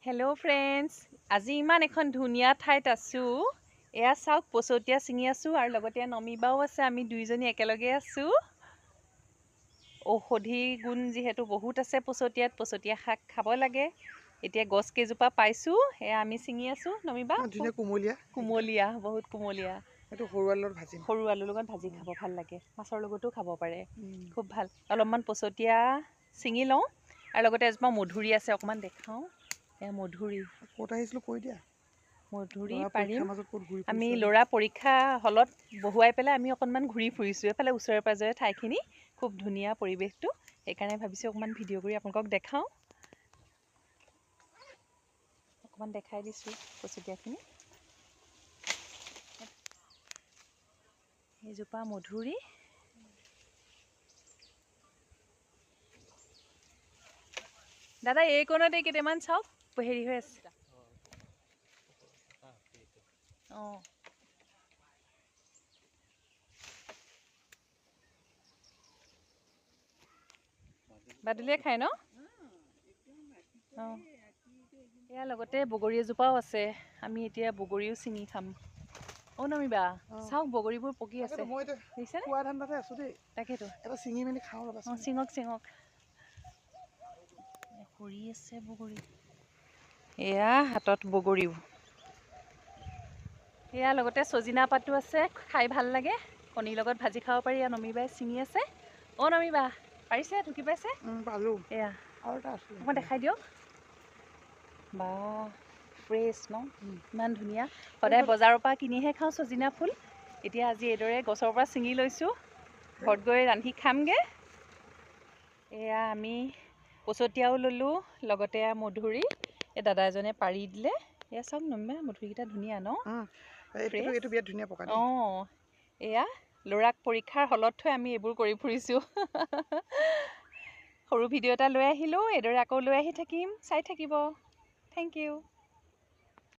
Hello' friends, আজি ইমান এখন ধুনীয়া ঠাইত আছোঁ। এয়া চাওক, পচতীয়া ছিঙি আছোঁ আৰু লগতে নমিবাও আছে। আমি দুইজনী একেলগে আছোঁ। ঔষধি গুণ যিহেতু বহুত আছে পচতীয়াত, পচতীয়া শাক খাব লাগে। এতিয়া গছ কেইজোপা পাইছোঁ, এয়া আমি ছিঙি আছোঁ। নমিবা কুমলীয়া, বহুত কুমলীয়া। সৰু আলুৰ লগত ভাজি খাব ভাল লাগে, মাছৰ লগতো খাব পাৰে, খুব ভাল। অলপমান পচতীয়া ছিঙি লওঁ আৰু লগতে এজোপা মধুৰি আছে, অকণমান দেখাওঁ। এয়া মধুৰি। ক'ত আহিছিলোঁ কৈ দিয়া। মধুৰি পাৰিম। আমি ল'ৰা পৰীক্ষা হলত বহুৱাই পেলাই আমি অকণমান ঘূৰি ফুৰিছোঁ এফালে ওচৰে পাঁজৰে ঠাইখিনি। খুব ধুনীয়া পৰিৱেশটো, সেইকাৰণে ভাবিছোঁ অকণমান ভিডিঅ' কৰি আপোনালোকক দেখাওঁ। অকণমান দেখাই দিছোঁ পচতীয়াখিনি। এইজোপা মধুৰি। দাদা এই কোণতে কেইটামান চাওক, হেৰি হৈ আছে। অঁ, বাদুলিয়ে খায় ন? অঁ, এয়া লগতে বগৰী এজোপাও আছে। আমি এতিয়া বগৰীও ছিঙি খাম। অঁ নমিবা, চাওক বগৰীবোৰ পকি আছে, দেখিছেনে? তাকেতো। অঁ, ছিঙক ছিঙক। সৰি আছে বগৰী। এয়া হাতত বগৰীও। এয়া লগতে ছজিনা পাতো আছে, খাই ভাল লাগে। কণীৰ লগত ভাজি খাব পাৰি। এয়া নমিবাই ছিঙি আছে। অঁ নমিবা, পাৰিছে? ঢুকি পাইছে? এয়া অকণমান দেখাই দিয়ক। বা ফ্ৰেছ ন, ইমান ধুনীয়া। সদায় বজাৰৰ পৰা কিনিহে খাওঁ ছজিনা ফুল। এতিয়া আজি এইদৰে গছৰ পৰা ছিঙি লৈছোঁ, ঘৰত গৈ ৰান্ধি খামগৈ। এয়া আমি পচতীয়াও ল'লোঁ, লগতে মধুৰি। এই দাদা এজনে পাৰি দিলে। এয়া চাওক নমিবা, মধুৰিকেইটা ধুনীয়া ন? অঁ, এয়া ল'ৰাক পৰীক্ষাৰ হলত থৈ আমি এইবোৰ কৰি ফুৰিছোঁ। সৰু ভিডিঅ' এটা লৈ আহিলোঁ, এইদৰে আকৌ লৈ আহি থাকিম, চাই থাকিব। Thank U.